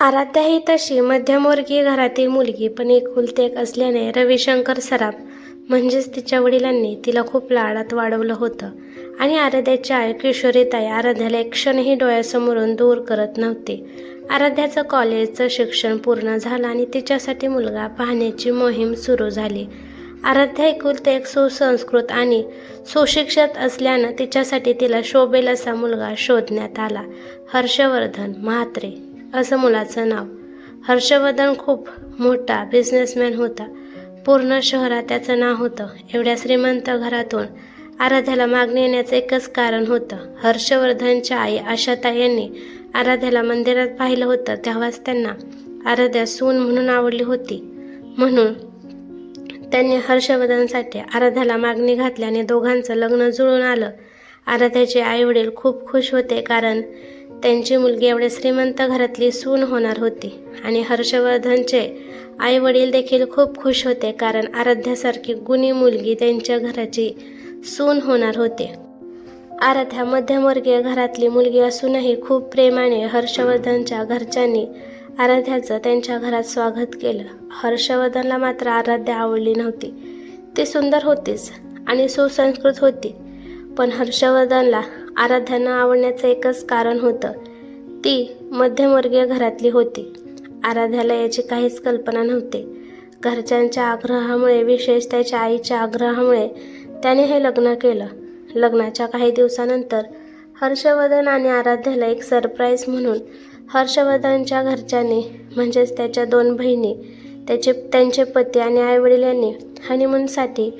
आराध्या ही तशी मध्यमवर्गीय घरातील मुलगी, पण एकुलती एक असल्याने रविशंकर सराफ म्हणजेच तिच्या वडिलांनी तिला खूप लाडात वाढवलं होतं. आणि आराध्याची आई किशोरीताई आराध्याला एक क्षणही डोळ्यासमोरून दूर करत नव्हती. आराध्याचं कॉलेजचं शिक्षण पूर्ण झालं आणि तिच्यासाठी मुलगा पाहण्याची मोहीम सुरू झाली. आराध्या एकुलते एक सुसंस्कृत आणि सुशिक्षित असल्यानं तिच्यासाठी तिला शोभेल असा मुलगा शोधण्यात आला. हर्षवर्धन म्हात्रे असं मुलाचं नाव. हर्षवर्धन खूप मोठा बिझनेसमॅन होता. पूर्ण शहरात त्याचं नाव होतं. एवढ्या श्रीमंत घरातून आराध्याला मागणी येण्याचं एकच कारण होतं. हर्षवर्धनच्या आई आशाताई यांनी आराध्याला मंदिरात पाहिलं होतं, तेव्हाच त्यांना आराध्या सून म्हणून आवडली होती. म्हणून त्यांनी हर्षवर्धनसाठी आराध्याला मागणी घातल्याने दोघांचं लग्न जुळून आलं. आराध्याचे आईवडील खूप खुश होते, कारण त्यांची मुलगी एवढ्या श्रीमंत घरातली सून होणार होती. आणि हर्षवर्धनचे आईवडील देखील खूप खुश होते, कारण आराध्यासारखी गुणी मुलगी त्यांच्या घराची सून होणार होते. आराध्या मध्यमवर्गीय घरातली मुलगी असूनही खूप प्रेमाने हर्षवर्धनच्या घरच्यांनी आराध्याचं त्यांच्या घरात स्वागत केलं. हर्षवर्धनला मात्र आराध्या आवडली नव्हती. ती सुंदर होतीच आणि सुसंस्कृत होती, पण हर्षवर्धनला आराध्या न आवडण्याचं एकच कारण होतं, ती मध्यमवर्गीय घरातली होती. आराध्याला याची काहीच कल्पना नव्हती. घरच्यांच्या आग्रहामुळे, विशेष त्याच्या आईच्या आग्रहामुळे त्याने हे लग्न केलं. लग्नाच्या काही दिवसानंतर हर्षवर्धन आणि आराध्याला एक सरप्राईज म्हणून हर्षवर्धनच्या घरच्यांनी, म्हणजेच त्याच्या 2 बहिणी, त्यांचे पती आणि आईवडील यांनी हनीमूनसाठी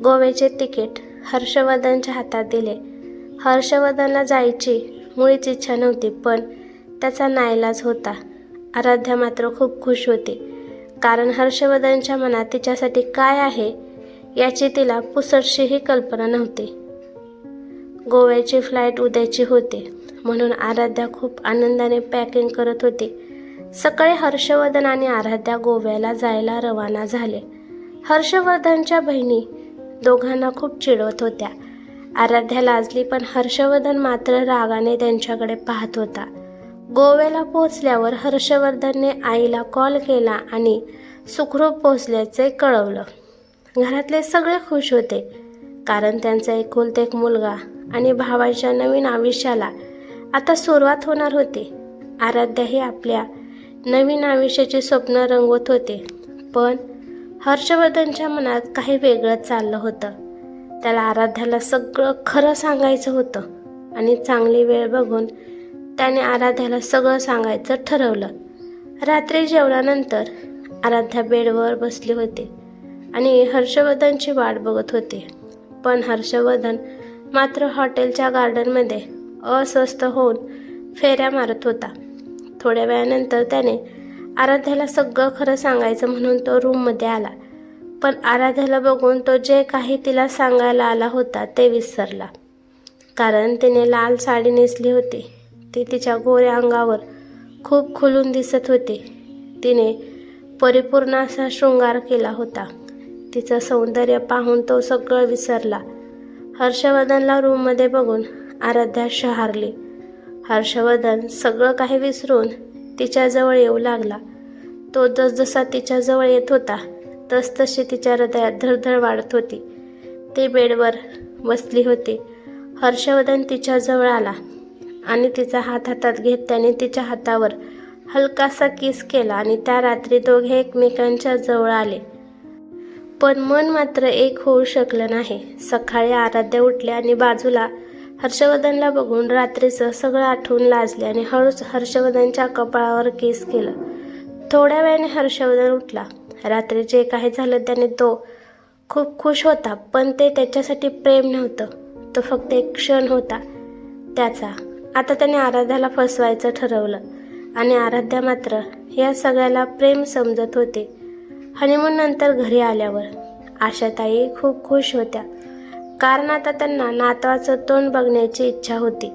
गोव्याचे तिकीट हर्षवर्धनच्या हातात दिले. हर्षवर्धनला जायची मुळीच इच्छा नव्हती, पण त्याचा नाईलाज होता. आराध्या मात्र खूप खुश होती, कारण हर्षवर्धनच्या मनात तिच्यासाठी काय आहे याची तिला पुसटशीही कल्पना नव्हती. गोव्याची फ्लाईट उद्याची होती, म्हणून आराध्या खूप आनंदाने पॅकिंग करत होती. सकाळी हर्षवर्धन आणि आराध्या गोव्याला जायला रवाना झाले. हर्षवर्धनच्या बहिणी दोघांना खूप चिडवत होत्या. आराध्या लाजली, पण हर्षवर्धन मात्र रागाने त्यांच्याकडे पाहत होता. गोव्याला पोहोचल्यावर हर्षवर्धनने आईला कॉल केला आणि सुखरूप पोहोचल्याचे कळवलं. घरातले सगळे खुश होते, कारण त्यांचा एकुलता एक मुलगा आणि भावाच्या नवीन आयुष्याला आता सुरुवात होणार होती. आराध्याही आपल्या नवीन आयुष्याची स्वप्न रंगवत होते, पण हर्षवर्धनच्या मनात काही वेगळंच चाललं होतं. त्याला आराध्याला सगळं खरं सांगायचं होतं आणि चांगली वेळ बघून त्याने आराध्याला सगळं सांगायचं ठरवलं. रात्री जेवणानंतर आराध्या बेडवर बसली होती आणि हर्षवर्धनची वाट बघत होते, पण हर्षवर्धन मात्र हॉटेलच्या गार्डनमध्ये अस्वस्थ होऊन फेऱ्या मारत होता. थोड्या वेळानंतर त्याने आराध्याला सगळं खरं सांगायचं म्हणून तो रूममध्ये आला, पण आराध्याला बघून तो जे काही तिला सांगायला आला होता ते विसरला, कारण तिने लाल साडी नेसली होती. ती तिच्या गोऱ्या अंगावर खूप खुलून दिसत होती. तिने परिपूर्ण असा शृंगार केला होता. तिचं सौंदर्य पाहून तो सगळं विसरला. हर्षवर्धनला रूममध्ये बघून आराध्या शहारली. हर्षवर्धन सगळं काही विसरून तिच्याजवळ येऊ लागला. तो जसजसा तिच्याजवळ येत होता, तसतशी तिच्या हृदयात धडधड वाढत होती. ती बेडवर बसली होती. हर्षवर्धन तिच्याजवळ आला आणि तिचा हात हातात घेत त्याने तिच्या हातावर हलकासा किस केला आणि त्या रात्री दोघे एकमेकांच्या जवळ आले. पण मन मात्र एक होऊ शकलं नाही. सकाळी आराध्या उठली आणि बाजूला हर्षवर्धनला बघून रात्रीचं सगळं आठवून लाजले आणि हळूच हर्षवर्धनच्या कपाळावर किस केलं. थोड्या वेळाने हर्षवर्धन उठला. रात्री जे काही झालं त्याने तो खूप खुश होता, पण ते त्याच्यासाठी प्रेम नव्हतं. तो फक्त एक क्षण होता त्याचा. आता त्याने आराध्याला फसवायचं ठरवलं आणि आराध्या मात्र या सगळ्याला प्रेम समजत होते. हनीमून नंतर घरी आल्यावर आशाताई खूप खुश होत्या, कारण आता त्यांना नातवाचं तोंड बघण्याची इच्छा होती.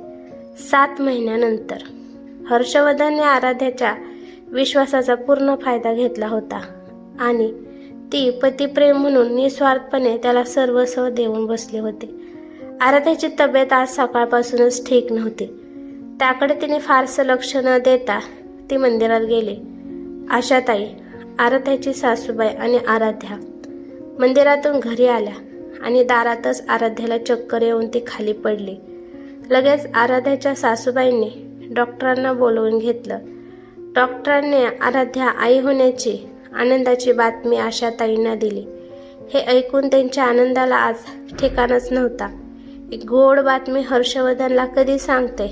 7 महिन्यानंतर हर्षवर्धनने आराध्याच्या विश्वासाचा पूर्ण फायदा घेतला होता आणि ती पतिप्रेम म्हणून निस्वार्थपणे त्याला सर्वस्व देऊन बसले होते. आराध्याची तब्येत आज सकाळपासूनच ठीक नव्हती. त्याकडे तिने फारसं लक्ष न देता ती मंदिरात गेली. आशाताई, आराध्याची सासूबाई आणि आराध्या मंदिरातून घरी आल्या आणि दारातच आराध्याला चक्कर येऊन ती खाली पडली. लगेच आराध्याच्या सासूबाईंनी डॉक्टरांना बोलवून घेतलं. डॉक्टरांनी आराध्या आई होण्याची आनंदाची बातमी आशाताईंना दिली. हे ऐकून त्यांच्या आनंदाला आज ठिकाणच नव्हता. एक गोड बातमी हर्षवर्धनला कधी सांगते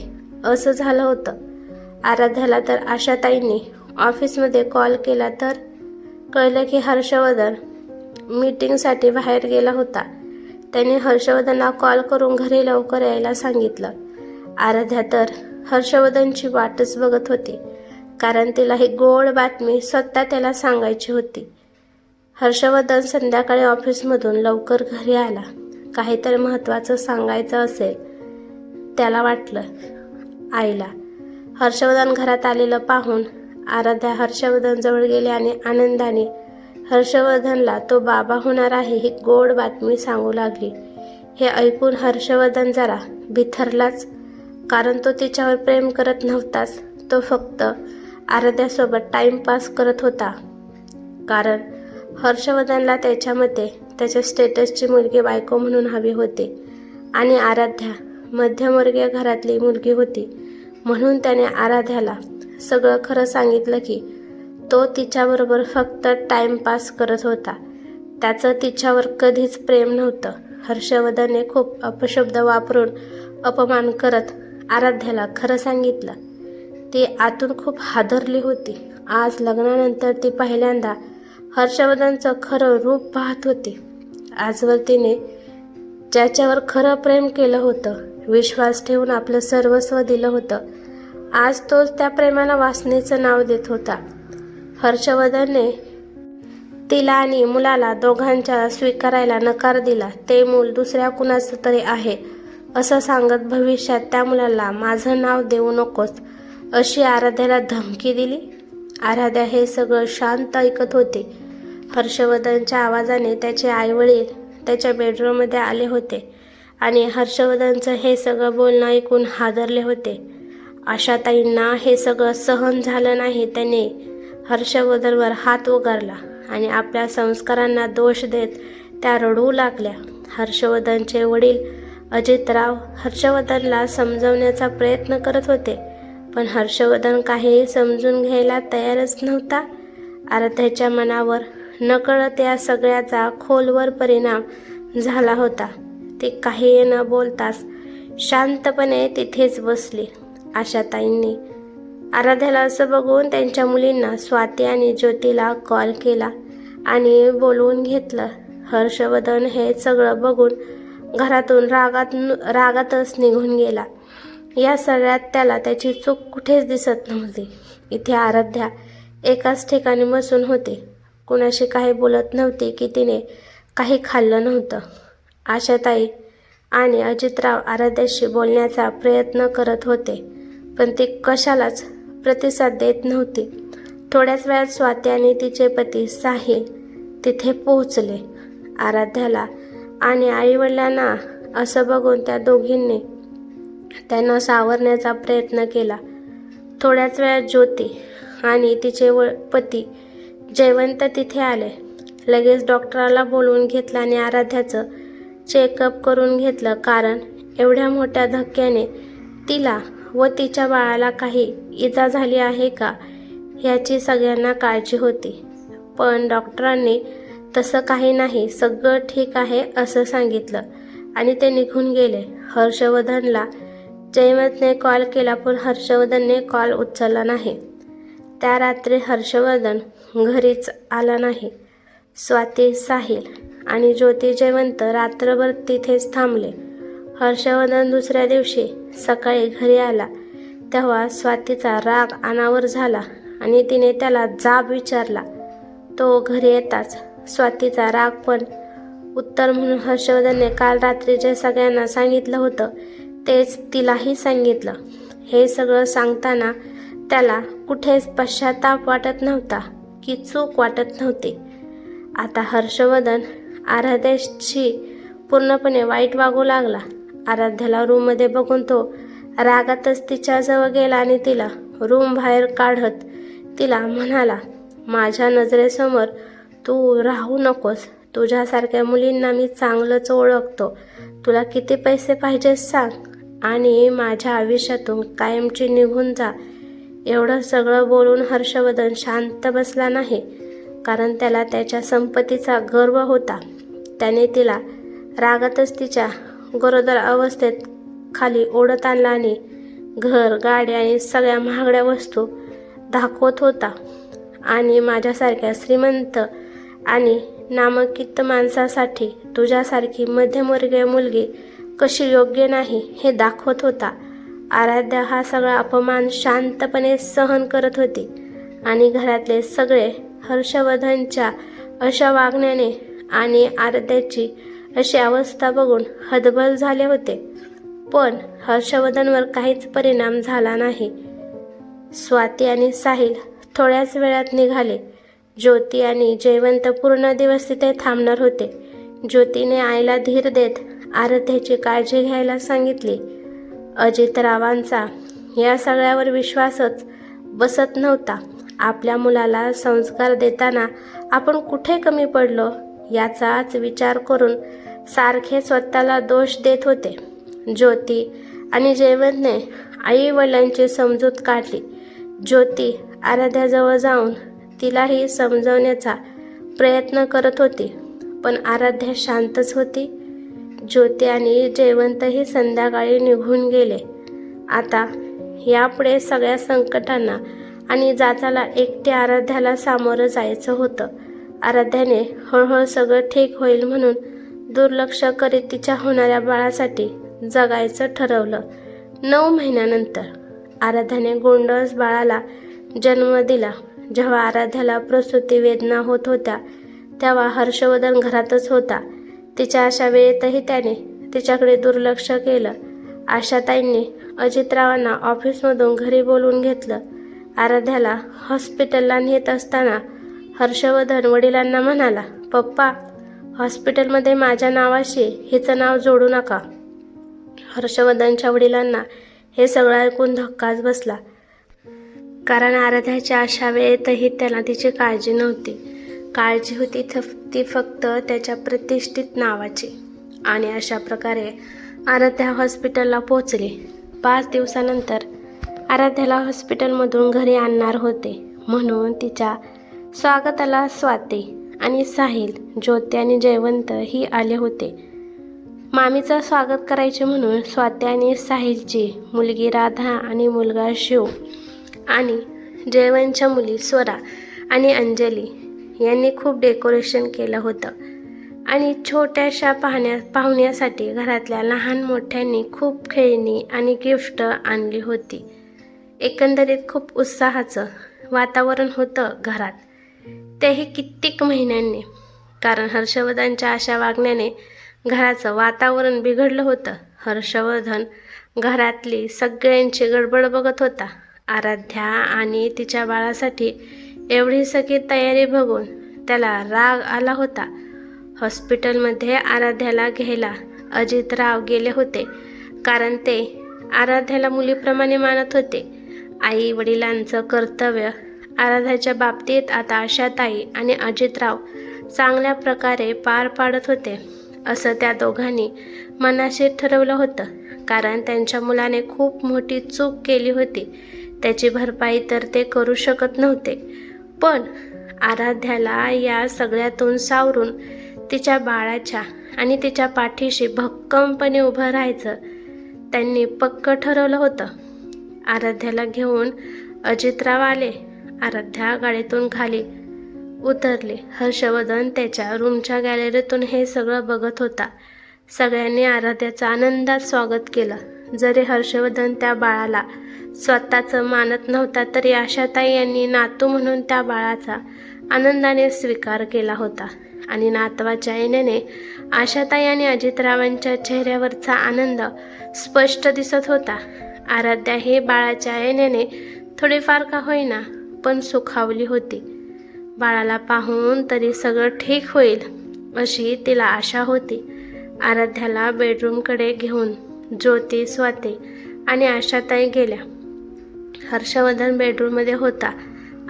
असं झालं होतं. आराध्याला तर आशाताईंनी ऑफिसमध्ये कॉल केला तर कळलं की हर्षवर्धन मीटिंगसाठी बाहेर गेला होता. त्याने हर्षवर्धनला कॉल करून घरी लवकर यायला सांगितलं. आराध्या तर हर्षवर्धनची वाटच बघत होती, कारण तिला ही गोड बातमी स्वतः त्याला सांगायची होती. हर्षवर्धन संध्याकाळी ऑफिसमधून लवकर घरी आला. काहीतरी महत्त्वाचं सांगायचं असेल त्याला वाटलं आईला. हर्षवर्धन घरात आलेलं पाहून आराध्या हर्षवर्धनजवळ गेली आणि आनंदाने हर्षवर्धनला तो बाबा होणार आहे ही गोड बातमी सांगू लागली. हे ऐकून हर्षवर्धन जरा बिथरलाच, कारण तो तिच्यावर प्रेम करत नव्हताच. तो फक्त आराध्यासोबत टाईमपास करत होता, कारण हर्षवर्धनला त्याच्या मते त्याच्या स्टेटसची मुलगी बायको म्हणून हवी होती आणि आराध्या मध्यमवर्गीय घरातली मुलगी होती. म्हणून त्याने आराध्याला सगळं खरं सांगितलं की तो तिच्याबरोबर फक्त टाईमपास करत होता. त्याचं तिच्यावर कधीच प्रेम नव्हतं. हर्षवर्धनने खूप अपशब्द वापरून अपमान करत आराध्याला खरं सांगितलं. ती आतून खूप हादरली होती. आज लग्नानंतर ती पहिल्यांदा हर्षवर्धनचं खरं रूप पाहत होती. आजवर तिने ज्याच्यावर खरं प्रेम केलं होतं, विश्वास ठेवून आपलं सर्वस्व दिलं होतं, आज तोच त्या प्रेमाला वासनेचं नाव देत होता. हर्षवर्धनने तिला आणि मुलाला दोघांच्या स्वीकारायला नकार दिला. ते मूल दुसऱ्या कुणाचं तरी आहे असं सांगत भविष्यात त्या मुलाला माझं नाव देऊ नकोस अशी आराध्याला धमकी दिली. आराध्या हे सगळं शांत ऐकत होती. हर्षवर्धनच्या आवाजाने त्याचे आईवडील त्याच्या बेडरूममध्ये आले होते आणि हर्षवर्धनचं हे सगळं बोलणं ऐकून हादरले होते. आशाताईंना हे सगळं सहन झालं नाही. त्याने हर्षवर्धनवर हात उगारला आणि आपल्या संस्कारांना दोष देत त्या रडू लागल्या. हर्षवर्धनचे वडील अजितराव हर्षवर्धनला समजवण्याचा प्रयत्न करत होते, पण हर्षवर्धन काहीही समजून घ्यायला तयारच नव्हता. आराध्याच्या मनावर नकळत या सगळ्याचा खोलवर परिणाम झाला होता. ती काही न बोलताच शांतपणे तिथेच बसली. आशाताईंनी आराध्याला असं बघून त्यांच्या मुलींना स्वाती आणि ज्योतीला कॉल केला आणि बोलवून घेतलं. हर्षवर्धन हे सगळं बघून घरातून रागातच निघून गेला. या सगळ्यात त्याला त्याची चूक कुठेच दिसत नव्हती. इथे आराध्या एकाच ठिकाणी बसून होती. कुणाशी काही बोलत नव्हती की तिने काही खाल्लं नव्हतं. आशाताई आणि अजितराव आराध्याशी बोलण्याचा प्रयत्न करत होते, पण ती कशालाच प्रतिसाद देत नव्हती. थोड्याच वेळात स्वाती आणि तिचे पती साहिल तिथे पोहोचले. आराध्याला आणि आईवडिलांना असं बघून त्या दोघींनी त्यांना सावरण्याचा प्रयत्न केला. थोड्याच वेळात ज्योती आणि तिचे पती जयवंत तिथे आले. लगेच डॉक्टराला बोलवून घेतलं आणि आराध्याचं चेकअप करून घेतलं, कारण एवढ्या मोठ्या धक्क्याने तिला व तिच्या बाळाला काही इजा झाली आहे का ह्याची सगळ्यांना काळजी होती. पण डॉक्टरांनी तसं काही नाही, सगळं ठीक आहे असं सांगितलं आणि ते निघून गेले. हर्षवर्धनला जयवंतने कॉल केला, पण हर्षवर्धनने कॉल उचलला नाही. त्या रात्री हर्षवर्धन घरीच आला नाही. स्वाती, साहिल आणि ज्योती जयवंत रात्रभर तिथेच थांबले. हर्षवर्धन दुसऱ्या दिवशी सकाळी घरी आला तेव्हा स्वातीचा राग अनावर झाला आणि तिने त्याला जाब विचारला. तो घरी येताच स्वातीचा राग पण उत्तर म्हणून हर्षवर्धनने काल रात्री जे सगळ्यांना सांगितलं होतं तेच तिलाही सांगितलं. हे सगळं सांगताना त्याला कुठेच पश्चाताप वाटत नव्हता की चूक वाटत नव्हती. आता हर्षवर्धन आराध्याशी पूर्णपणे वाईट वागू लागला. आराध्याला रूममध्ये बघून तो रागातच तिच्याजवळ गेला आणि तिला रूम बाहेर काढत तिला म्हणाला, माझ्या नजरेसमोर तू राहू नकोस. तुझ्यासारख्या मुलींना मी चांगलंच ओळखतो. तुला किती पैसे पाहिजे सांग आणि माझ्या आयुष्यातून कायमची निघून जा. एवढं सगळं बोलून हर्षवर्धन शांत बसला नाही, कारण त्याला त्याच्या संपत्तीचा गर्व होता. त्याने तिला रागातच तिच्या गरोदर अवस्थेत खाली ओढत आणला आणि घर, गाडी आणि सगळ्या महागड्या वस्तू दाखवत होता. आणि माझ्यासारख्या श्रीमंत आणि नामांकित माणसासाठी तुझ्यासारखी मध्यमवर्गीय मुलगी कशी योग्य नाही हे दाखवत होता. आराध्या हा सगळा अपमान शांतपणे सहन करत होती आणि घरातले सगळे हर्षवर्धनच्या अशा वागण्याने आणि आराध्याची अशी अवस्था बघून हतबल झाले होते. पण हर्षवर्धनवर काहीच परिणाम झाला नाही. स्वाती आणि साहिल थोड्याच वेळात निघाले. ज्योती आणि जयवंत पूर्ण दिवस तिथे थांबणार होते. ज्योतीने आईला धीर देत आराध्याची काळजी घ्यायला सांगितली. अजितरावांचा या सगळ्यावर विश्वासच बसत नव्हता. आपल्या मुलाला संस्कार देताना आपण कुठे कमी पडलो याचाच विचार करून सारखे स्वतःला दोष देत होते. ज्योती आणि जयवंतने आई वडिलांची समजूत काढली. ज्योती आराध्याजवळ जाऊन तिलाही समजवण्याचा प्रयत्न करत होती, पण आराध्या शांतच होती. ज्योती आणि जयवंतही संध्याकाळी निघून गेले. आता यापुढे सगळ्या संकटांना आणि जाचाला एकटे आराध्याला सामोरं जायचं होतं. आराध्याने हळूहळू सगळं ठीक होईल म्हणून दुर्लक्ष करीत तिच्या होणाऱ्या बाळासाठी जगायचं ठरवलं. 9 महिन्यानंतर आराध्याने गोंडस बाळाला जन्म दिला. जेव्हा आराध्याला प्रसूती वेदना होत होत्या तेव्हा हर्षवर्धन घरातच होता. तिच्या अशा वेळेतही त्याने तिच्याकडे दुर्लक्ष केलं. आशाताईंनी अजितरावांना ऑफिसमधून घरी बोलवून घेतलं. आराध्याला हॉस्पिटलला नेत असताना हर्षवर्धन वडिलांना म्हणाला, पप्पा, हॉस्पिटलमध्ये माझ्या नावाशी हिचं नाव जोडू नका. हर्षवर्धनच्या वडिलांना हे सगळं ऐकून धक्काच बसला, कारण आराध्याच्या अशा वेळेतही त्याला तिची काळजी नव्हती. काळजी होती ती फक्त त्याच्या प्रतिष्ठित नावाची. आणि अशा प्रकारे आराध्या हॉस्पिटलला पोहोचली. 5 दिवसानंतर आराध्याला हॉस्पिटलमधून घरी आणणार होते, म्हणून तिच्या स्वागताला स्वाती आणि साहिल, ज्योती आणि जयवंत ही आले होते. मामीचं स्वागत करायचे म्हणून स्वाती आणि साहिलची मुलगी राधा आणि मुलगा शिव आणि जयवंतच्या मुली स्वरा आणि अंजली यांनी खूप डेकोरेशन केलं होतं. आणि छोट्याशा पाहुण्यासाठी घरातल्या लहान मोठ्यांनी खूप खेळणी आणि गिफ्ट आणली होती. एकंदरीत खूप उत्साहाचं वातावरण होतं घरात, तेही कित्येक महिन्यांनी. कारण हर्षवर्धनच्या अशा वागण्याने घराचं वातावरण बिघडलं होतं. हर्षवर्धन घरातली सगळ्यांची गडबड बघत होता. आराध्या आणि तिच्या बाळासाठी एवढी सगळी तयारी बघून त्याला राग आला होता. हॉस्पिटलमध्ये आराध्याला घ्यायला अजितराव गेले होते, कारण ते आराध्याला मुलीप्रमाणे मानत होते. आई वडिलांचं कर्तव्य आराध्याच्या बाबतीत आता आशाताई आणि अजितराव चांगल्या प्रकारे पार पाडत होते, असं त्या दोघांनी मनाशी ठरवलं होतं. कारण त्यांच्या मुलाने खूप मोठी चूक केली होती, त्याची भरपाई तर ते करू शकत नव्हते. पण आराध्याला या सगळ्यातून सावरून तिच्या बाळाच्या आणि तिच्या पाठीशी भक्कमपणे उभं राहायचं त्यांनी पक्क ठरवलं होतं. आराध्याला घेऊन अजितराव आले. आराध्या गाडीतून खाली उतरली. हर्षवर्धन त्याच्या रूमच्या गॅलरीतून हे सगळं बघत होता. सगळ्यांनी आराध्याचं आनंदात स्वागत केलं. जरी हर्षवर्धन त्या बाळाला स्वतःचं मानत नव्हता, तरी आशाताई यांनी नातू म्हणून त्या बाळाचा आनंदाने स्वीकार केला होता. आणि नातवाच्या येण्याने आशाताई आणि अजितरावांच्या चेहऱ्यावरचा आनंद स्पष्ट दिसत होता. आराध्या हे बाळाच्या येण्याने थोडीफार का होईना पण सुखावली होती. बाळाला पाहून तरी सगळं ठीक होईल अशी तिला आशा होती. आराध्याला बेडरूमकडे घेऊन ज्योती, स्वाती आणि आशाताई गेल्या. हर्षवर्धन बेडरूममध्ये होता.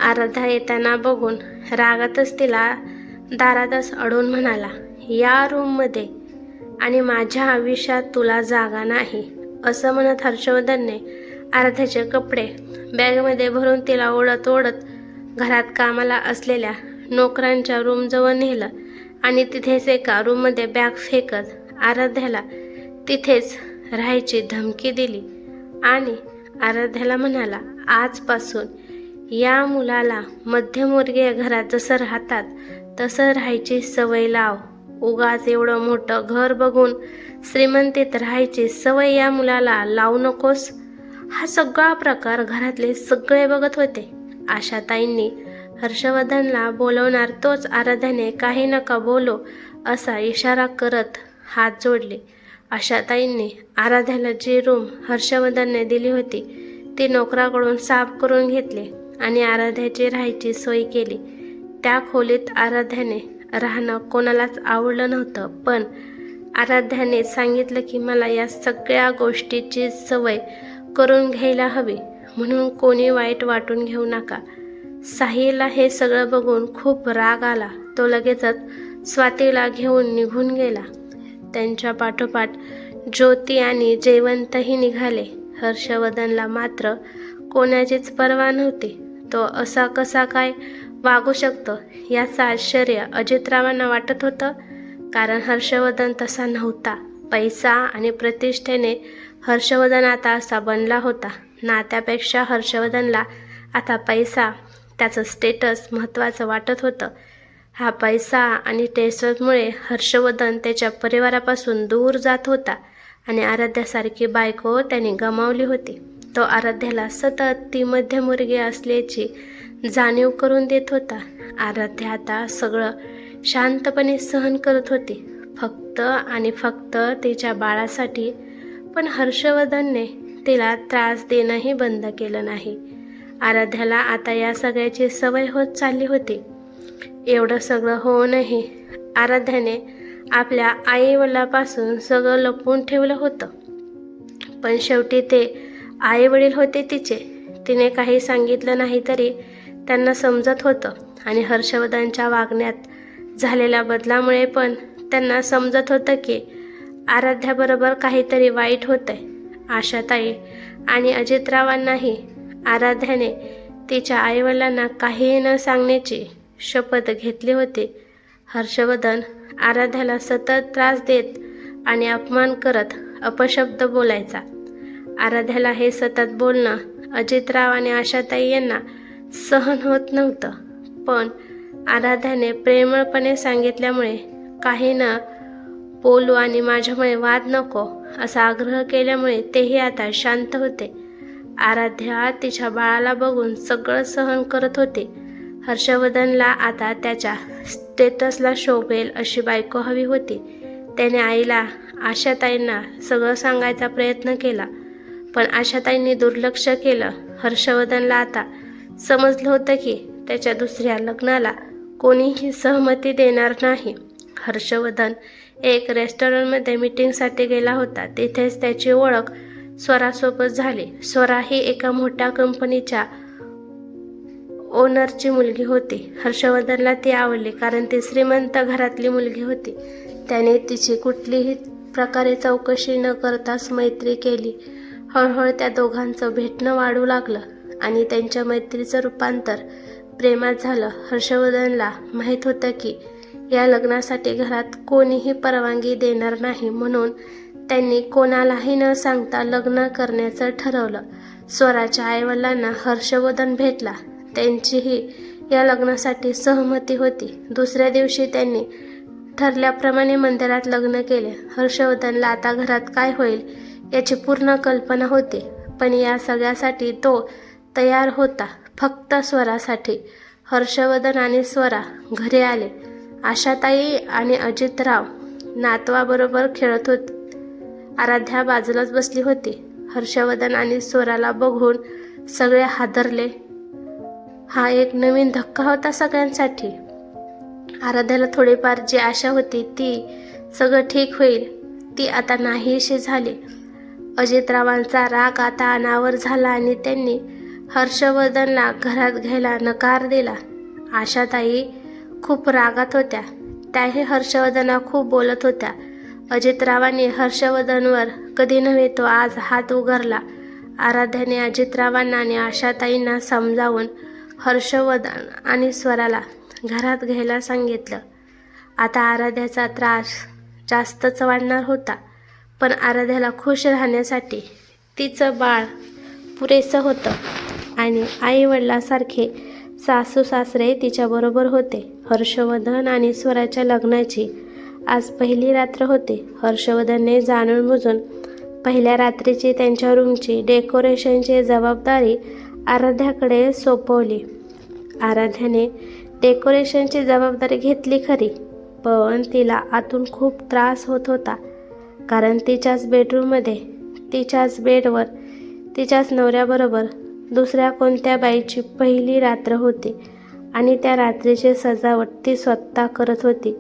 आराध्या येताना बघून रागातच तिला दारातच अडवून म्हणाला, या रूममध्ये आणि माझ्या आयुष्यात तुला जागा नाही. असं म्हणत हर्षवर्धनने आराध्याचे कपडे बॅगमध्ये भरून तिला ओढत ओढत घरात कामाला असलेल्या नोकरांच्या रूमजवळ नेलं आणि तिथेच एका रूममध्ये बॅग फेकत आराध्याला तिथेच राहायची धमकी दिली आणि आराध्याला म्हणाला, आजपासून या मुलाला मध्यमवर्गीय घरात जसं राहतात तसं राहायची सवय लाव. उगाच एवढं मोठं घर बघून श्रीमंतीत राहायची सवय या मुलाला लावू नकोस. हा सगळा प्रकार घरातले सगळे बघत होते. आशाताईंनी हर्षवर्धनला बोलवणार तोच आराध्याने काही नका बोलो असा इशारा करत हात जोडले. आशाताईंनी आराध्याला जी रूम हर्षवर्धनने दिली होती ती नोकराकडून साफ करून घेतली आणि आराध्याची राहायची सोय केली. त्या खोलीत आराध्याने राहणं कोणालाच आवडलं नव्हतं, पण आराध्याने सांगितलं की मला या सगळ्या गोष्टीची सवय करून घ्यायला हवी, म्हणून कोणी वाईट वाटून घेऊ नका. साहिलला हे सगळं बघून खूप राग आला. तो लगेचच स्वातीला घेऊन निघून गेला. त्यांच्या पाठोपाठ ज्योती आणि जयवंतही निघाले. हर्षवर्धनला मात्र कोणाचीच पर्वा नव्हती. तो असा कसा काय वागू शकतो याचं आश्चर्य अजितरावांना वाटत होतं, कारण हर्षवर्धन तसा नव्हता. पैसा आणि प्रतिष्ठेने हर्षवर्धन आता असा बनला होता. नात्यापेक्षा हर्षवर्धनला आता पैसा, त्याचं स्टेटस महत्त्वाचं वाटत होतं. हा पैसा आणि स्टेटसमुळे हर्षवर्धन त्याच्या परिवारापासून दूर जात होता आणि आराध्यासारखी बायको त्याने गमावली होती. तो आराध्याला सतत ती मध्यमवर्गीय असल्याची जाणीव करून देत होता. आराध्या आता सगळं शांतपणे सहन करत होती, फक्त आणि फक्त तिच्या बाळासाठी. पण हर्षवर्धनने तिला त्रास देणंही बंद केलं नाही. आराध्याला आता या सगळ्याची सवय होत चालली होती. एवढं सगळं होऊनही आराध्याने आपल्या आईवडिलापासून सगळं लपवून ठेवलं होतं. पण शेवटी ते आईवडील होते तिचे. तिने काही सांगितलं नाही तरी त्यांना समजत होतं आणि हर्षवर्धनच्या वागण्यात झालेल्या बदलामुळे पण त्यांना समजत होतं की आराध्याबरोबर काहीतरी वाईट होतंय. आशाताई आणि अजितरावांनाही आराध्याने तिच्या आईवडिलांना काहीही न सांगण्याची शपथ घेतली होती. हर्षवर्धन आराध्याला सतत त्रास देत आणि अपमान करत अपशब्द बोलायचा. आराध्याला हे सतत बोलणं अजितराव आणि आशाताई यांना सहन होत नव्हतं, पण आराध्याने प्रेमळपणे सांगितल्यामुळे काही न बोलू आणि माझ्यामुळे वाद नको असा आग्रह केल्यामुळे तेही आता शांत होते. आराध्या तिच्या बाळाला बघून सगळं सहन करत होती. हर्षवर्धनला आता त्याच्या स्टेटसला शोभेल अशी बायको हवी होती. त्याने आईला, आशाताईंना सगळं सांगायचा प्रयत्न केला, पण आशाताईंनी दुर्लक्ष केलं. हर्षवर्धनला आता समजलं होतं की त्याच्या दुसऱ्या लग्नाला कोणीही सहमती देणार नाही. हर्षवर्धन एक रेस्टॉरंटमध्ये मीटिंगसाठी गेला होता. तिथेच त्याची ओळख स्वरासोबत झाली. स्वरा ही एका मोठ्या कंपनीच्या ओनरची मुलगी होती. हर्षवर्धनला ती आवडली कारण ती श्रीमंत घरातली मुलगी होती. त्याने तिची कुठलीही प्रकारे चौकशी न करताच मैत्री केली. हळूहळू त्या दोघांचं भेटणं वाढू लागलं आणि त्यांच्या मैत्रीचं रूपांतर प्रेमात झालं. हर्षवर्धनला माहीत होतं की या लग्नासाठी घरात कोणीही परवानगी देणार नाही, म्हणून त्यांनी कोणालाही न सांगता लग्न करण्याचं ठरवलं. स्वराच्या आईवडिलांना हर्षवर्धन भेटला. त्यांचीही या लग्नासाठी सहमती होती. दुसऱ्या दिवशी त्यांनी ठरल्याप्रमाणे मंदिरात लग्न केले. हर्षवर्धनला आता घरात काय होईल याची पूर्ण कल्पना होती, पण या सगळ्यासाठी तो तयार होता, फक्त स्वरासाठी. हर्षवर्धन आणि स्वरा घरी आले. आशाताई आणि अजितराव नातवाबरोबर खेळत होते. आराध्या बाजूलाच बसली होती. हर्षवर्धन आणि स्वराला बघून सगळे हादरले. हा एक नवीन धक्का होता सगळ्यांसाठी. आराध्याला थोडीफार जी आशा होती ती सगळं ठीक होईल, ती आता नाहीशी झाली. अजितरावांचा राग आता अनावर झाला आणि त्यांनी हर्षवर्धनला घरात घ्यायला नकार दिला. आशाताई खूप रागात होत्या. त्याही हर्षवर्धनला खूप बोलत होत्या. अजितरावांनी हर्षवर्धनवर कधी नव्हे तो आज हात उगारला. आराध्याने अजितरावांना आणि आशाताईंना समजावून हर्षवर्धन आणि स्वराला घरात घ्यायला सांगितलं. आता आराध्याचा त्रास जास्तच वाढणार होता, पण आराध्याला खुश राहण्यासाठी तिचं बाळ पुरेसं होतं आणि आईवडिलांसारखे सासू सासरे तिच्याबरोबर होते. हर्षवर्धन आणि स्वराच्या लग्नाची आज पहिली रात्र होती. हर्षवर्धनने जाणून बुजून पहिल्या रात्रीची त्यांच्या रूमची डेकोरेशनची जबाबदारी आराध्याकडे सोपवली. आराध्याने डेकोरेशनची जबाबदारी घेतली खरी, पण तिला आतून खूप त्रास होत होता. कारण तिच्याच बेडरूममध्ये, तिच्याच बेडवर, तिच्याच नवऱ्याबरोबर दुसऱ्या कोणत्या बाईची पहिली रात्र होती आणि त्या रात्रीची सजावट ती स्वतः करत होती.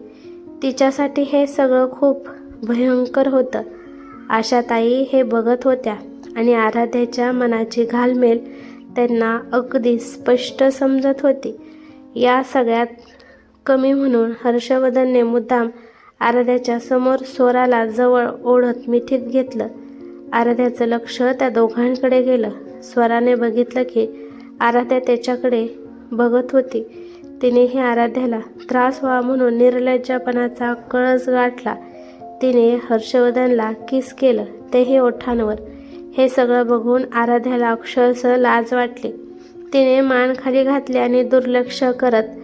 तिच्यासाठी हे सगळं खूप भयंकर होतं. आशाताई हे बघत होत्या आणि आराध्याच्या मनाची घालमेल त्यांना अगदी स्पष्ट समजत होती. या सगळ्यात कमी म्हणून हर्षवर्धनने मुद्दाम आराध्याच्या समोर स्वराला जवळ ओढत मिठीत घेतलं. आराध्याचं लक्ष त्या दोघांकडे गेलं. स्वराने बघितलं की आराध्या त्याच्याकडे बघत होती. तिनेही आराध्याला त्रास व्हावा म्हणून निर्लज्जपणाचा कळस गाठला. तिने हर्षवर्धनला किस केलं, तेही ओठांवर. हे सगळं बघून आराध्याला अक्षरशः लाज वाटली. तिने मान खाली घातली आणि दुर्लक्ष करत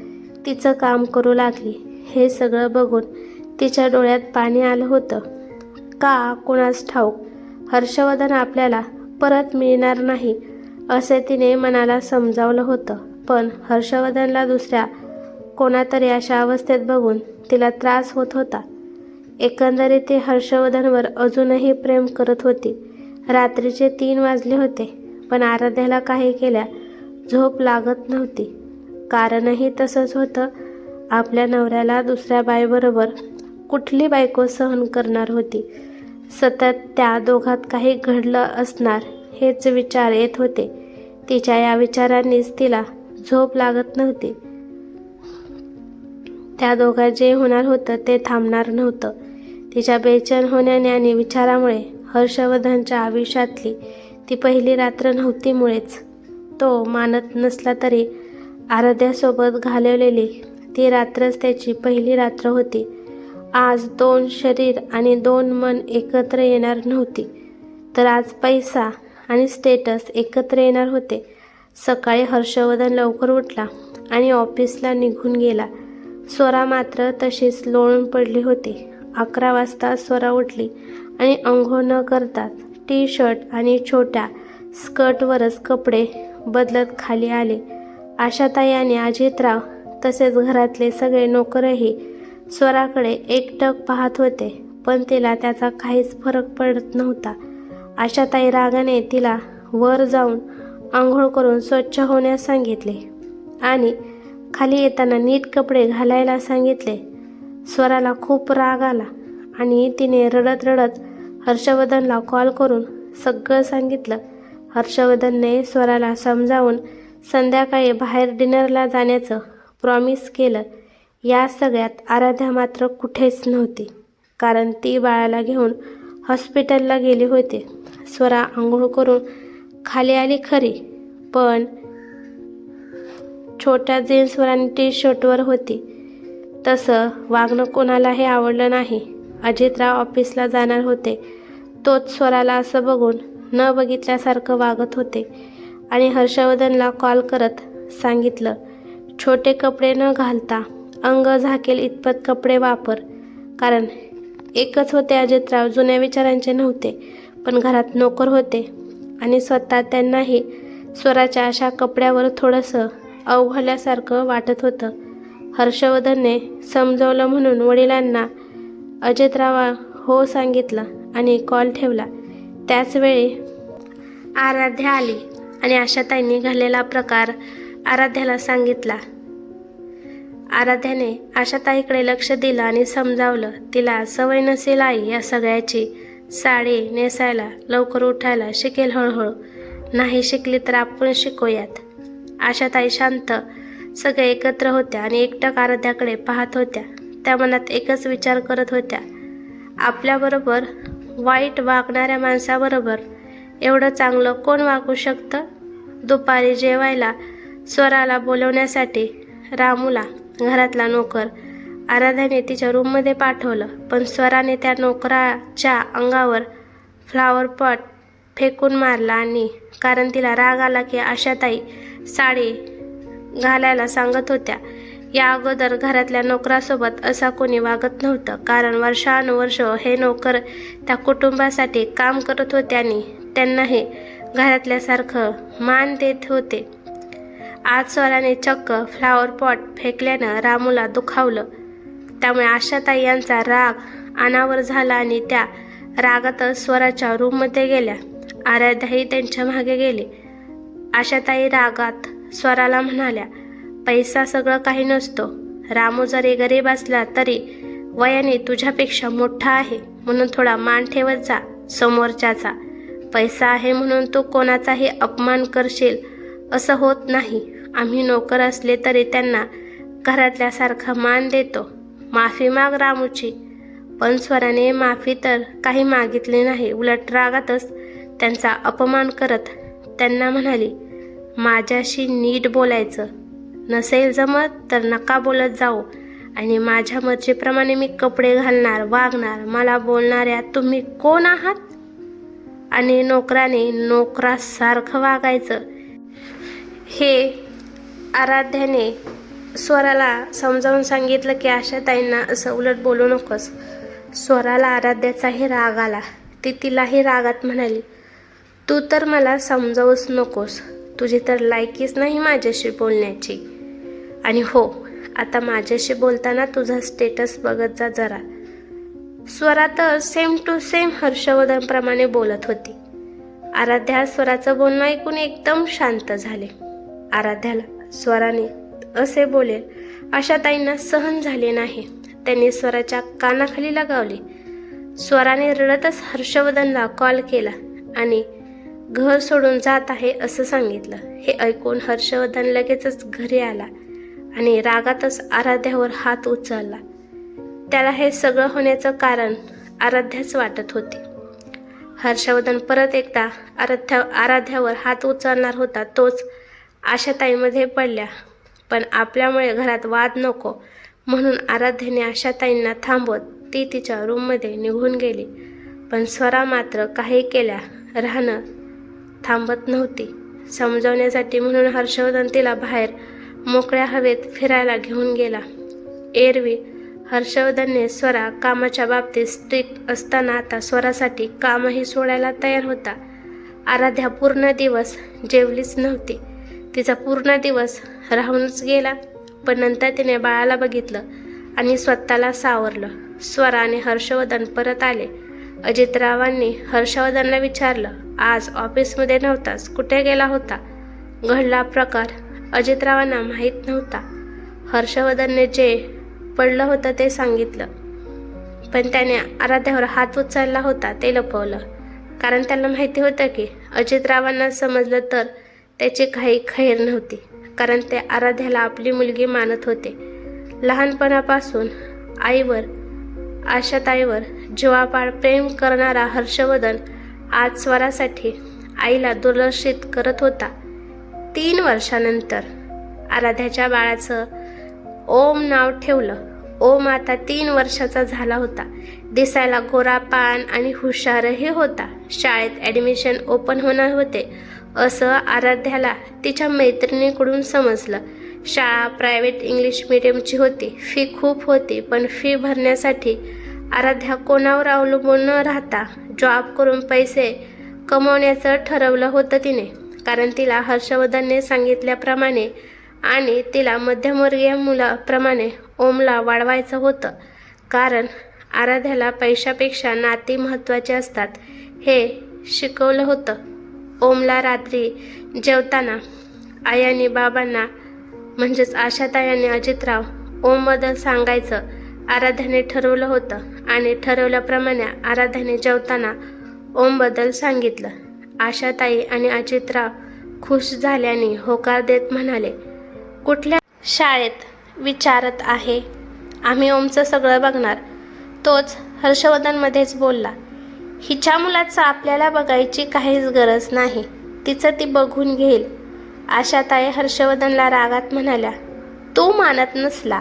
तिचं काम करू लागली. हे सगळं बघून तिच्या डोळ्यात पाणी आलं होतं. का कुणास ठाऊक हर्षवर्धन आपल्याला परत मिळणार नाही असे तिने मनाला समजावलं होतं. पण हर्षवर्धनला दुसऱ्या कोणातरी अशा अवस्थेत बघून तिला त्रास होत होता. एकंदरीत ती हर्षवर्धनवर अजूनही प्रेम करत होती. रात्रीचे 3 वाजले होते, पण आराध्याला काही केल्या झोप लागत नव्हती. कारणही तसंच होतं. आपल्या नवऱ्याला दुसऱ्या बाईबरोबर कुठली बायको सहन करणार होती. सतत त्या दोघात काही घडलं असणार हेच विचार येत होते. तिच्या या विचारांनीच तिला झोप लागत नव्हती. त्या दोघात जे होणार होतं ते थांबणार नव्हतं. तिच्या बेचैन होण्याने आणि विचारामुळे हर्षवर्धनच्या आयुष्यातली ती पहिली रात्र नव्हती. मुळेच तो मानत नसला तरी आराध्यासोबत घालवलेली ती रात्रच त्याची पहिली रात्र होती. आज 2 शरीर आणि 2 मन एकत्र येणार नव्हती, तर आज पैसा आणि स्टेटस एकत्र येणार होते. सकाळी हर्षवर्धन लवकर उठला आणि ऑफिसला निघून गेला. स्वरा मात्र तशीच लोळून पडली होती. 11 वाजता स्वरा उठली आणि अंघोळ न करताच टी शर्ट आणि छोट्या स्कर्टवरच कपडे बदलत खाली आले. आशाताई आणि अजितराव तसेच घरातले सगळे नोकरही स्वराकडे एकटक पाहत होते, पण तिला त्याचा काहीच फरक पडत नव्हता. आशाताई रागाने तिला वर जाऊन आंघोळ करून स्वच्छ होण्यास सांगितले आणि खाली येताना नीट कपडे घालायला सांगितले. स्वराला खूप राग आला आणि तिने रडत रडत हर्षवर्धनला कॉल करून सगळं सांगितलं. हर्षवर्धनने स्वराला समजावून संध्याकाळी बाहेर डिनरला जाण्याचं प्रॉमिस केलं. या सगळ्यात आराध्या मात्र कुठेच नव्हती, कारण ती बाळाला घेऊन हॉस्पिटलला गेली होती. स्वरा आंघोळ करून खाली आली खरी, पण छोट्या जीन्सवर आणि टी शर्टवर होती. तसं वागणं कोणालाही आवडलं नाही. अजितराव ऑफिसला जाणार होते. तोच स्वराला असं बघून न बघितल्यासारखं वागत होते आणि हर्षवर्धनला कॉल करत सांगितलं, छोटे कपडे न घालता अंग झाकेल इतपत कपडे वापर. कारण एकच होते अजितराव, जुन्या विचारांचे नव्हते, पण घरात नोकर होते आणि स्वतः त्यांनाही स्वराच्या अशा कपड्यावर थोडंसं अवघडल्यासारखं वाटत होतं. हर्षवर्धनने समजवलं म्हणून वडिलांना अजितराव हो सांगितलं आणि कॉल ठेवला. त्याचवेळी आराध्या आली आणि आशाताईंनी घडलेला प्रकार आराध्याला सांगितला. आराध्याने आशाताईकडे लक्ष दिलं आणि समजावलं, तिला सवय नसेल आई या सगळ्याची. साडी नेसायला, लवकर उठायला शिकेल हळूहळू. नाही शिकली तर आपण शिकूयात. आशाताई शांत सगळे एकत्र होत्या आणि एकटक आराध्याकडे पाहत होत्या. त्या मनात एकच विचार करत होत्या, आपल्याबरोबर वाईट वागणाऱ्या माणसाबरोबर एवढं चांगलं कोण वागू शकतं? दुपारी जेवायला स्वराला बोलवण्यासाठी रामूला, घरातला नोकर, आराध्याने तिच्या रूममध्ये पाठवलं. पण स्वराने त्या नोकराच्या अंगावर फ्लावर पॉट फेकून मारला आणि कारण तिला राग आला की आशाताई साडी घालायला सांगत होत्या. या अगोदर घरातल्या नोकरासोबत असा कोणी वागत नव्हतं, कारण वर्षानुवर्ष हे नोकर त्या कुटुंबासाठी काम करत होते आणि त्यांनाही घरातल्यासारखं मान देत होते. आज स्वराने चक्क फ्लावर पॉट फेकल्यानं रामूला दुखावलं. त्यामुळे आशाताई यांचा राग अनावर झाला आणि त्या रागातच स्वराच्या रूममध्ये गेल्या. आराध्याही त्यांच्या मागे गेली. आशाताई रागात स्वराला म्हणाल्या, पैसा सगळं काही नसतो. रामू जरी गरीब असला तरी वयाने तुझ्यापेक्षा मोठा आहे, म्हणून थोडा मान ठेवत जा समोरच्याचा. पैसा आहे म्हणून तू कोणाचाही अपमान करशील असं होत नाही. आम्ही नोकर असले तरी त्यांना घरातल्यासारखा मान देतो. माफी माग रामूची. पण स्वराने माफी तर काही मागितली नाही, उलट रागातच त्यांचा अपमान करत त्यांना म्हणाली, माझ्याशी नीट बोलायचं. नसेल जमत तर नका बोलत जाऊ आणि माझ्या मर्जीप्रमाणे मी कपडे घालणार, वागणार. मला बोलणाऱ्या तुम्ही कोण आहात? आणि नोकराने नोकरासारखं वागायचं. हे आराध्याने स्वराला समजावून सांगितलं की आशाताईंना असं उलट बोलू नकोस. स्वराला आराध्याचाही राग आला. ती तिलाही रागात म्हणाली, तू तर मला समजावूच नकोस. तुझी तर लायकीच नाही माझ्याशी बोलण्याची. आणि हो, आता माझ्याशी बोलताना तुझा स्टेटस बघत जा जरा. स्वरा तर सेम टू सेम हर्षवर्धनप्रमाणे बोलत होती. आराध्या स्वराचं बोलणं ऐकून एकदम शांत झाले. आराध्याला स्वराने असे बोलेल आशाताईंना सहन झाले नाही. त्यांनी स्वराच्या कानाखाली लगावली. स्वराने रडतच हर्षवर्धनला कॉल केला आणि घर सोडून जात आहे असं सांगितलं. हे ऐकून हर्षवर्धन लगेचच घरी आला आणि रागातच आराध्यावर हात उचलला. त्याला हे सगळं होण्याचं कारण आराध्याच वाटत होते. हर्षवर्धन परत एकदा आराध्यावर हात उचलणार होता, तोच आशाताईमध्ये पडल्या. पण आपल्यामुळे घरात वाद नको म्हणून आराध्याने आशाताईंना थांबवत ती तिच्या रूममध्ये निघून गेली. पण स्वरा मात्र काही केल्या राहणं थांबत नव्हती. समजावण्यासाठी म्हणून हर्षवर्धन तिला बाहेर मोकळ्या हवेत फिरायला घेऊन गेला. एरवी हर्षवर्धनने स्वरा कामाच्या बाबतीत स्ट्रिक्ट असताना आता स्वरासाठी कामही सोडायला तयार होता. आराध्या पूर्ण दिवस जेवलीच नव्हती. तिचा पूर्ण दिवस राहूनच गेला. पण नंतर तिने बाळाला बघितलं आणि स्वतःला सावरलं. स्वरा आणि हर्षवर्धन परत आले. अजितरावांनी हर्षवर्धनला विचारलं, आज ऑफिसमध्ये नव्हतास, कुठे गेला होता? घडला प्रकार अजितरावांना माहीत नव्हता. हर्षवर्धनने जे पडलं होतं ते सांगितलं, पण त्याने आराध्यावर हात उचलला होता ते लपवलं. कारण त्याला माहिती होतं की अजितरावांना समजलं तर त्याची काही खैर नव्हती. कारण ते आराध्याला आपली मुलगी मानत होते. लहानपणापासून आईवर, आशाताईवर जीवापाड प्रेम करणारा हर्षवर्धन आज स्वरासाठी आईला दुर्लक्षित करत होता. 3 वर्षानंतर आराध्याच्या बाळाचं ओम नाव ठेवलं. ओम आता 3 वर्षाचा झाला होता. दिसायला गोरापान आणि हुशारही होता. शाळेत ॲडमिशन ओपन होणार होते असं आराध्याला तिच्या मैत्रिणीकडून समजलं. शाळा प्रायव्हेट इंग्लिश मीडियमची होती. फी खूप होती, पण फी भरण्यासाठी आराध्या कोणावर अवलंबून न राहता जॉब करून पैसे कमवण्याचं ठरवलं होतं तिने. कारण तिला हर्षवर्धनने सांगितल्याप्रमाणे आणि तिला मध्यमवर्गीय मुलाप्रमाणे ओमला वाढवायचं होतं. कारण आराध्याला पैशापेक्षा नाती महत्त्वाची असतात हे शिकवलं होतं. ओमला रात्री जेवताना आई आणि बाबांना म्हणजेच आशाताई आणि अजितराव ओमबद्दल सांगायचं आराध्याने ठरवलं होतं आणि ठरवल्याप्रमाणे आराध्याने जेवताना ओमबद्दल सांगितलं. आशाताई आणि अजितराव खुश झाल्याने होकार देत म्हणाले, कुठल्या शाळेत विचारत आहे? आम्ही ओमचं सगळं बघणार. तोच हर्षवर्धनमध्येच बोलला, हिच्या मुलाचं आपल्याला बघायची काहीच गरज नाही, तिचं ती बघून घेईल. आशाताई हर्षवर्धनला रागात म्हणाल्या, तू मानत नसला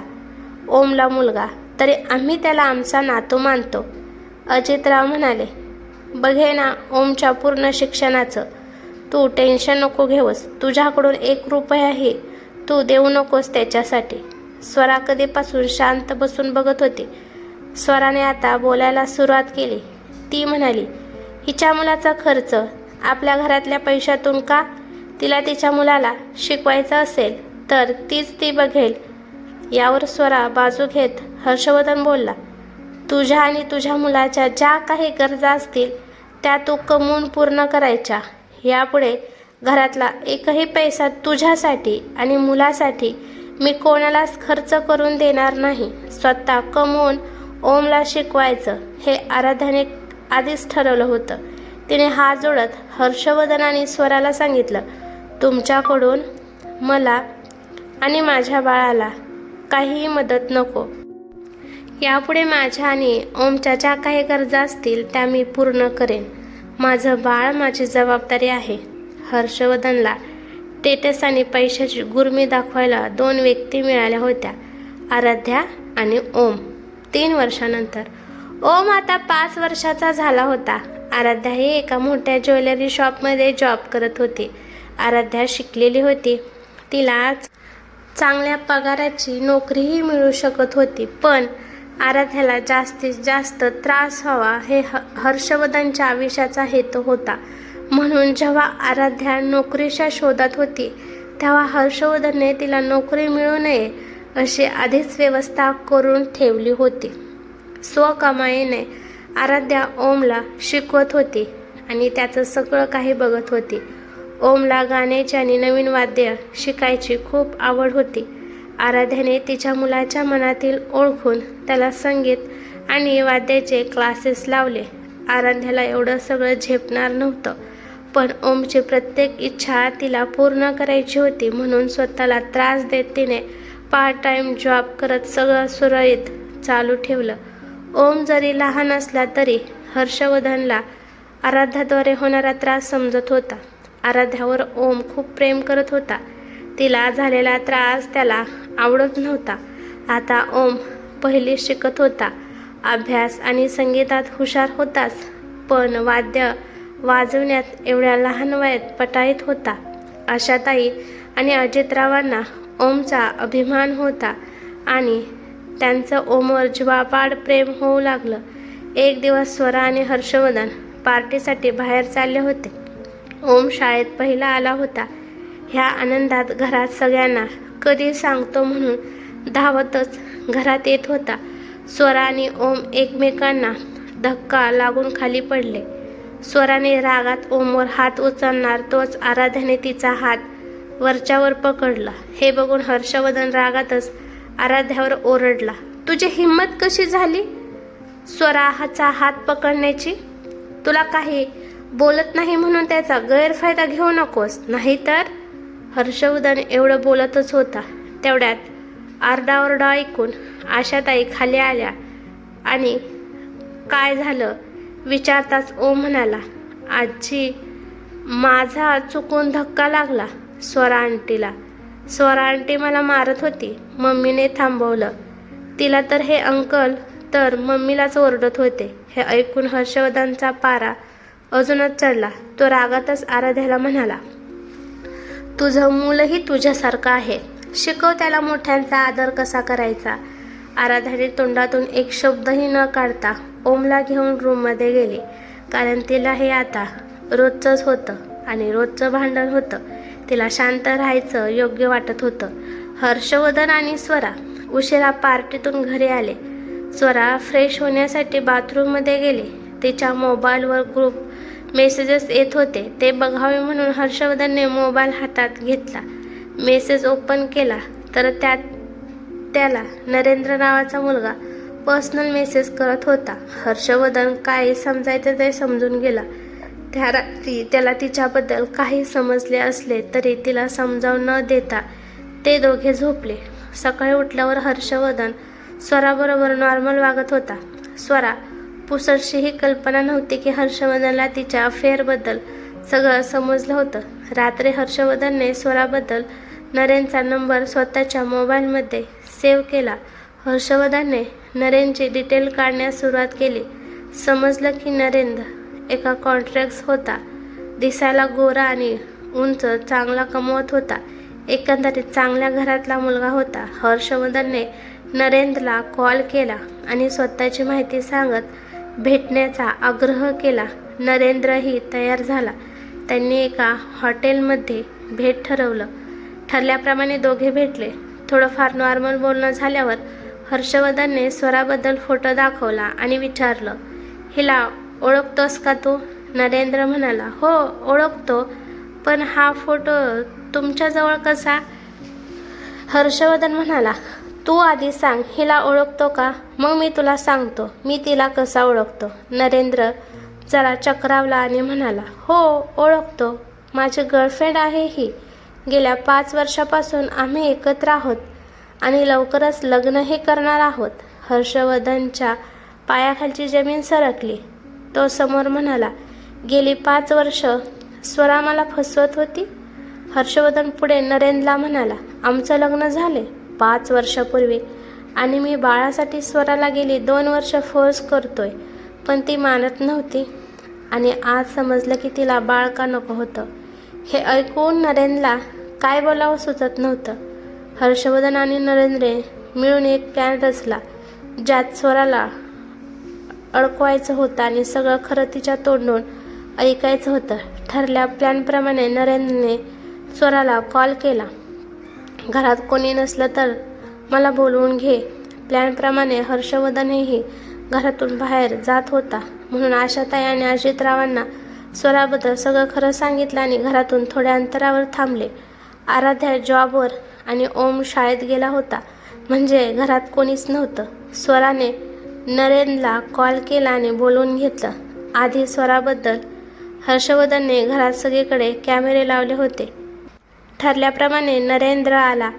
ओमला मुलगा तरी आम्ही त्याला आमचा नातू मानतो. अजितराव म्हणाले, बघे ना ओमच्या पूर्ण शिक्षणाचं, तू टेन्शन नको घेऊस. तुझ्याकडून 1 रुपयाही तू देऊ नकोस त्याच्यासाठी. स्वरा कधीपासून शांत बसून बघत होती. स्वराने आता बोलायला सुरुवात केली. ती म्हणाली, हिच्या मुलाचा खर्च आपल्या घरातल्या पैशातून का? तिला तिच्या मुलाला शिकवायचं असेल तर तीच ती बघेल. यावर स्वरा बाजू घेत हर्षवर्धन बोलला, तुझ्या आणि तुझ्या मुलाच्या ज्या काही गरजा असतील त्या तू कमवून पूर्ण करायच्या. यापुढे घरातला एकही पैसा तुझ्यासाठी आणि मुलासाठी मी कोणालाच खर्च करून देणार नाही. स्वतः कमवून ओमला शिकवायचं हे आराध्याने आधीच ठरवलं होतं. तिने हात जोडत हर्षवर्धन आणि स्वराला सांगितलं, तुमच्याकडून मला आणि माझ्या बाळाला काहीही मदत नको. यापुढे माझ्या आणि ओमच्या ज्या काही गरजा असतील त्या मी पूर्ण करेन. माझं बाळ माझी जबाबदारी आहे. हर्षवर्धनला टेटस आणि पैशाची गुर्मी दाखवायला 2 व्यक्ती मिळाल्या होत्या, आराध्या आणि ओम. 3 वर्षानंतर ओम आता 5 वर्षाचा झाला होता. आराध्या ही एका मोठ्या ज्वेलरी शॉपमध्ये जॉब करत होती. आराध्या शिकलेली होती. तिला चांगल्या पगाराची नोकरीही मिळू शकत होती. पण आराध्याला जास्तीत जास्त त्रास व्हावा हे हर्षवर्धनच्या आयुष्याचा हेतू होता. म्हणून जेव्हा आराध्या नोकरीच्या शोधात होती तेव्हा हर्षवर्धनने तिला नोकरी मिळू नये अशी आधीच व्यवस्था करून ठेवली होती. स्वकमाईने आराध्या ओमला शिकवत होती आणि त्याचं सगळं काही बघत होती. ओमला गाण्याची आणि नवीन वाद्य शिकायची खूप आवड होती. आराध्याने तिच्या मुलाच्या मनातील ओळखून त्याला संगीत आणि वाद्याचे क्लासेस लावले. आराध्याला एवढं सगळं झेपणार नव्हतं, पण ओमची प्रत्येक इच्छा तिला पूर्ण करायची होती. म्हणून स्वतःला त्रास देत तिने पार्ट टाईम जॉब करत सगळं सुरळीत चालू ठेवलं. ओम जरी लहान असला तरी हर्षवर्धनला आराध्याद्वारे होणारा त्रास समजत होता. आराध्यावर ओम खूप प्रेम करत होता. तिला झालेला त्रास त्याला आवडत नव्हता. आता ओम पहिली शिकत होता. अभ्यास आणि संगीतात हुशार होताच, पण वाद्य वाजवण्यात एवढ्या लहान वयात पटाईत होता. आशाताई आणि अजितरावांना ओमचा अभिमान होता आणि त्यांचं ओमवर जीवापाड प्रेम होऊ लागलं. एक दिवस स्वरा आणि हर्षवर्धन पार्टीसाठी बाहेर चालले होते. ओम शाळेत पहिला आला होता. ह्या आनंदात घरात सगळ्यांना कधी सांगतो म्हणून धावतच घरात येत होता. स्वरा आणि ओम एकमेकांना धक्का लागून खाली पडले. स्वराने रागात ओमवर हात उचलणार तोच आराध्याने तिचा हात वरच्यावर पकडला. हे बघून हर्षवर्धन रागातच आराध्यावर ओरडला, तुझी हिंमत कशी झाली स्वराचा हात पकडण्याची? तुला काही बोलत नाही म्हणून त्याचा गैरफायदा घेऊ नकोस, नाहीतर. हर्षवर्धन एवढं बोलतच होता. तेवढ्यात आरडाओरडा ऐकून आशाताई खाली आल्या आणि काय झालं विचारताच ओम म्हणाला, आजी माझा चुकून धक्का लागला स्वरा आंटीला. स्वरा आंटी मला मारत होती, मम्मीने थांबवलं तिला, तर हे अंकल तर मम्मीलाच ओरडत होते. हे ऐकून हर्षवर्धनचा पारा अजूनच चढला. तो रागातच आराध्याला म्हणाला, तुझं मुलंही तुझ्यासारखं आहे, शिकव त्याला मोठ्यांचा आदर कसा करायचा. आराध्याने तोंडातून एक शब्दही न काढता ओमला घेऊन रूममध्ये गेली, कारण तिला हे आता रोजचंच होतं आणि रोजचं भांडण होतं. तिला शांत राहायचं योग्य वाटत होतं. हर्षवर्धन आणि स्वरा उशिरा पार्टीतून घरी आले. स्वरा फ्रेश होण्यासाठी बाथरूममध्ये गेली. तिच्या मोबाईलवर ग्रुप मेसेजेस येत होते, ते बघावे म्हणून हर्षवर्धनने मोबाईल हातात घेतला. मेसेज ओपन केला तर त्याला नरेंद्र नावाचा मुलगा पर्सनल मेसेज करत होता. हर्षवर्धन काय समजायचं ते समजून गेला. त्या रात्री त्याला तिच्याबद्दल काही समजले असले तरी तिला समजावून न देता ते दोघे झोपले. सकाळी उठल्यावर हर्षवर्धन स्वराबरोबर नॉर्मल वागत होता. स्वरा पुसटशी ही कल्पना नव्हती की हर्षवर्धनला तिच्या अफेअरबद्दल सगळं समजलं होतं. रात्री हर्षवर्धनने स्वराबद्दल नरेनचा नंबर स्वतःच्या मोबाईलमध्ये सेव्ह केला. हर्षवर्धनने नरेनची डिटेल काढण्यास सुरुवात केली. समजलं की नरेंद्र एका कॉन्ट्रॅक्ट्स होता. दिसायला गोरा आणि उंच, चांगला कमवत होता. एकंदरीत चांगल्या घरातला मुलगा होता. हर्षवर्धनने नरेंद्रला कॉल केला आणि स्वतःची माहिती सांगत भेटण्याचा आग्रह केला. नरेंद्रही तयार झाला. त्यांनी एका हॉटेलमध्ये भेट ठरल्याप्रमाणे दोघे भेटले. थोडंफार नॉर्मल बोलणं झाल्यावर हर्षवर्धनने स्वराबद्दल फोटो दाखवला आणि विचारलं, हिला ओळखतोस का तू? नरेंद्र म्हणाला, हो ओळखतो, पण हा फोटो तुमच्याजवळ कसा? हर्षवर्धन म्हणाला, तू आधी सांग हिला ओळखतो का, मग मी तुला सांगतो मी तिला कसा ओळखतो. नरेंद्र जरा चक्रावला आणि म्हणाला, हो ओळखतो, माझी गर्लफ्रेंड आहे ही. गेल्या 5 वर्षापासून आम्ही एकत्र आहोत आणि लवकरच लग्नही करणार आहोत. हर्षवर्धनच्या पायाखालची जमीन सरकली. तो समोर म्हणाला, गेली 5 वर्ष स्वरा मला फसवत होती. हर्षवर्धन पुढे नरेंद्रला म्हणाला, आमचं लग्न झाले 5 वर्षापूर्वी आणि मी बाळासाठी स्वराला गेली 2 वर्ष फोर्स करतोय, पण ती मानत नव्हती आणि आज समजलं की तिला बाळ का नको होतं. हे ऐकून नरेंद्रला काय बोलावं सुचत नव्हतं. हर्षवर्धन आणि नरेंद्र मिळून एक प्लॅन रचला ज्यात स्वराला अडकवायचं होतं आणि सगळं खरं तिच्या तोंडून ऐकायचं होतं. ठरल्या प्लॅनप्रमाणे नरेंद्रने स्वराला कॉल केला. घरात कोणी नसलं तर मला बोलवून घे. प्लॅनप्रमाणे हर्षवर्धनही घरातून बाहेर जात होता म्हणून आशाताई आणि अजितरावांना स्वराबद्दल सगळं खरं सांगितलं आणि घरातून थोड्या अंतरावर थांबले. आराध्या जॉबवर आणि ओम शाळेत गेला होता, म्हणजे घरात कोणीच नव्हतं. स्वराने नरेंद्रला कॉल केला आणि बोलवून घेतलं. आधी स्वराबद्दल हर्षवर्धनने घरात सगळीकडे कॅमेरे लावले होते. ठरल्याप्रमाणे नरेंद्र आला.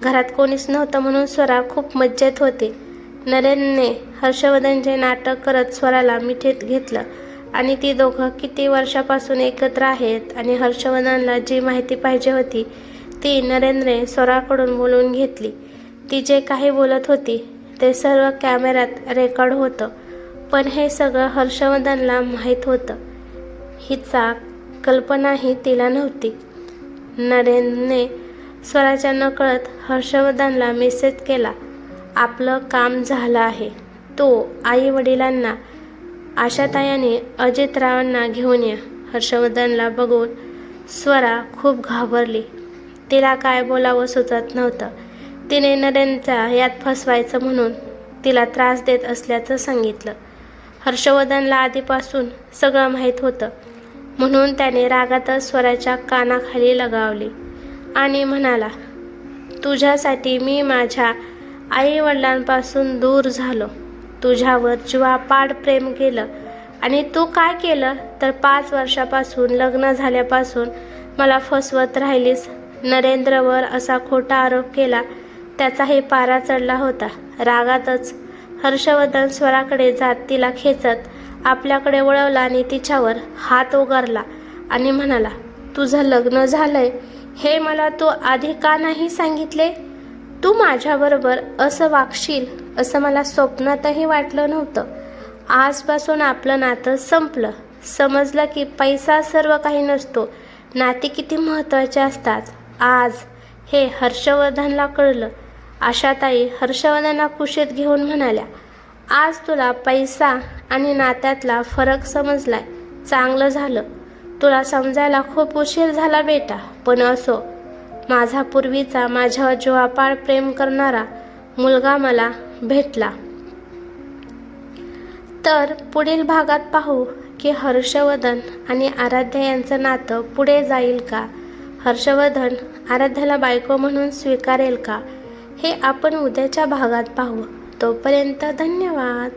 घरात कोणीच नव्हतं म्हणून स्वरा खूप मज्जेत होती. नरेंद्रने हर्षवर्धनचे नाटक करत स्वराला मिठीत घेतलं आणि ती दोघं किती वर्षापासून एकत्र आहेत आणि हर्षवर्धनला जी माहिती पाहिजे होती ती नरेंद्रने स्वराकडून बोलवून घेतली. ती जे काही बोलत होती ते सर्व कॅमेऱ्यात रेकॉर्ड होतं, पण हे सगळं हर्षवर्धनला माहीत होतं. हिचा कल्पनाही तिला नव्हती. नरेंद्रने स्वराच्या नकळत हर्षवर्धनला मेसेज केला, आपलं काम झालं आहे. तो आई वडिलांना, आशाताई आणि अजितरावांना घेऊन या. हर्षवर्धनला बघून स्वरा खूप घाबरली. तिला काय बोलावं सुचत नव्हतं. तिने नरेंद्रचा यात फसवायचं म्हणून तिला त्रास देत असल्याचं सांगितलं. हर्षवर्धनला आधीपासून सगळं माहीत होतं म्हणून त्याने रागातच स्वराच्या कानाखाली लगावली आणि म्हणाला, तुझ्यासाठी मी माझ्या आईवडिलांपासून दूर झालो. तुझ्यावर जीवापाड प्रेम केलं आणि तू काय केलं तर 5 वर्षापासून लग्न झाल्यापासून मला फसवत राहिलीस. नरेंद्रवर असा खोटा आरोप केला, त्याचाही पारा चढला होता. रागातच हर्षवर्धन स्वराकडे जात तिला खेचत आपल्याकडे वळवला आणि तिच्यावर हात उगारला आणि म्हणाला, तुझं लग्न झालंय हे मला तू आधी का नाही सांगितले? तू माझ्याबरोबर असं वागशील असं मला स्वप्नातही वाटलं नव्हतं. आजपासून आपलं नातं संपलं. समजलं की पैसा सर्व काही नसतो, नाती किती महत्त्वाचे असतात. आज हे हर्षवर्धनला कळलं. आशाताई हर्षवर्धनला कुशीत घेऊन म्हणाल्या, आज तुला पैसा आणि नात्यातला फरक समजलाय. चांगलं झालं. तुला समजायला खूप उशीर झाला बेटा, पण असो, माझा पूर्वीचा माझ्यावर जीवापाड प्रेम करणारा मुलगा मला भेटला. तर पुढील भागात पाहू की हर्षवर्धन आणि आराध्या यांचं नातं पुढे जाईल का? हर्षवर्धन आराध्याला बायको म्हणून स्वीकारेल का? हे आपण उद्याच्या भागात पाहू. तोपर्यंत धन्यवाद.